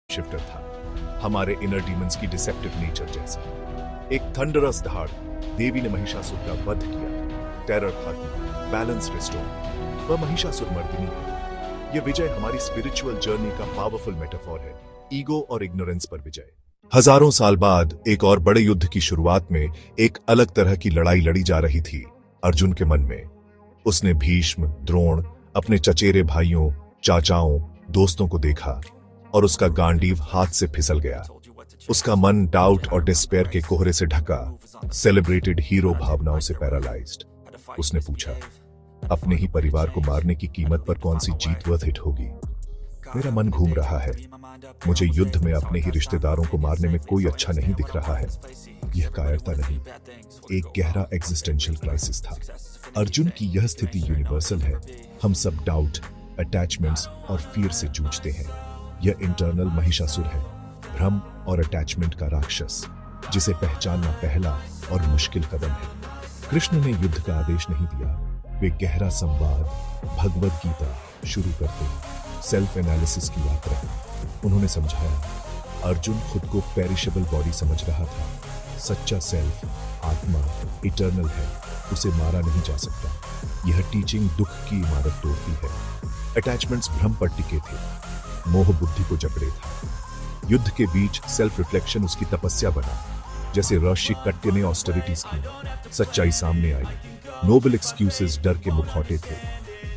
Shifter था, हमारे inner demons की डिसेप्टिव नेचर जैसा। एक थंडरस दहाड़ देवी ने महिषासुर का वध किया। टेरर खत्म, बैलेंस रिस्टोर। वह महिषासुर मर्दिनी है। यह विजय हमारी स्पिरिचुअल जर्नी का पावरफुल मेटाफॉर है, ईगो और इग्नोरेंस पर विजय। हजारों साल बाद एक और बड़े युद्ध की शुरुआत में एक अलग तरह की लड़ाई लड़ी जा रही थी अर्जुन के मन में। उसने भीष्म, द्रोण, अपने चचेरे भाइयों, चाचाओं, दोस्तों को देखा और उसका गांडीव हाथ से फिसल गया। उसका मन डाउट और डिस्पेयर के कोहरे से ढका, सेलिब्रेटेड हीरो भावनाओं से पैरालाइज्ड। उसने पूछा, अपने ही परिवार को मारने की कीमत पर कौन सी जीत वर्थ इट होगी? मेरा मन घूम रहा है। मुझे युद्ध में अपने ही रिश्तेदारों को मारने में कोई अच्छा नहीं दिख रहा है। यह कायरता नहीं, एक गहरा एग्जिस्टेंशियल क्राइसिस था। अर्जुन की यह स्थिति यूनिवर्सल है। हम सब डाउट, अटैचमेंट्स और फियर से जूझते हैं। यह इंटरनल महिषासुर है, भ्रम और अटैचमेंट का राक्षस, जिसे पहचानना पहला और मुश्किल कदम है। कृष्ण ने युद्ध का आदेश नहीं दिया। वे गहरा संवाद, भगवद गीता शुरू करते हैं, सेल्फ एनालिसिस की यात्रा। उन्होंने समझाया, अर्जुन खुद को पेरिशेबल बॉडी समझ रहा था। सच्चा सेल्फ, आत्मा, इटर्नल है, उसे मारा नहीं जा सकता। यह टीचिंग दुख की इमारत तोड़ती है। अटैचमेंट्स भ्रम पर टिके थे, मोह बुद्धि को जकड़े था। युद्ध के बीच सेल्फ रिफ्लेक्शन उसकी तपस्या बना, जैसे ऋषि कट्य ने ऑस्टेरिटीज की। सच्चाई सामने आई, नोबल एक्सक्यूजेस डर के मुखौटे थे।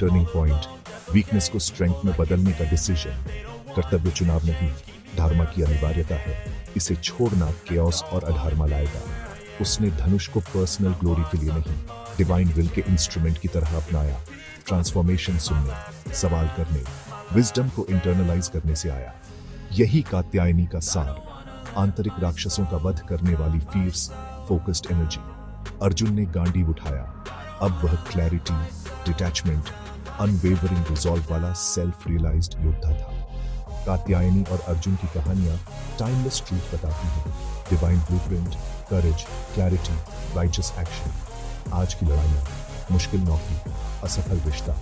टर्निंग पॉइंट, वीकनेस को स्ट्रेंथ में बदलने का डिसीजन। कर्तव्य चुनाव नहीं, धर्म की अनिवार्यता है। इसे छोड़ना केओस और अधर्मा लाएगा। उसने धनुष को पर्सनल ग्लोरी के लिए नहीं, डिवाइन विल के इंस्ट्रूमेंट की तरह अपनाया। ट्रांसफॉर्मेशन सुनने, सवाल करने, विजडम को इंटरनलाइज करने से आया। यही कात्यायनी का सार, आंतरिक राक्षसों का वध करने वाली फियर्स फोकस्ड एनर्जी। अर्जुन ने गांडीव उठाया। अब वह क्लैरिटी, डिटैचमेंट, अनवेवरिंग रिजॉल्व वाला सेल्फ रियलाइज्ड योद्धा था। कात्यायनी और अर्जुन की कहानियां टाइमलेस ट्रूथ बताती हैं। डिवाइन ब्लूप्रिंट, करेज, क्लैरिटी, राइचस एक्शन। आज की लड़ाइयां, मुश्किल नौकरी, असफल रिश्ता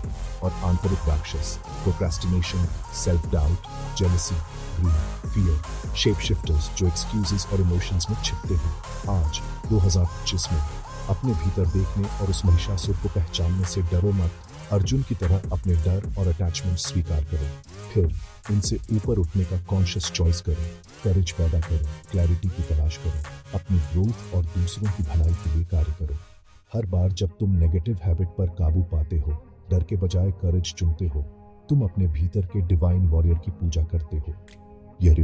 और आंतरिक राक्षस, procrastination, self doubt, jealousy, greed, fear, shape shifters जो एक्सक्यूजेस और इमोशंस में छिपते हैं। आज 2025 में अपने भीतर देखने और उस महिषासुर को पहचानने से डरो मत। अर्जुन की तरह अपने डर और अटैचमेंट स्वीकार करो, फिर उनसे ऊपर उठने का कॉन्शियस चॉइस करो। करेज पैदा करो, क्लैरिटी की तलाश करो, अपनी ग्रोथ और दूसरों की भलाई के लिए कार्य करो। हर बार जब तुम नेगेटिव हैबिट पर काबू पाते हो, डर के बजाय करेज चुनते हो, तुम अपने भीतर के डिवाइन वॉरियर की पूजा करते हो। यह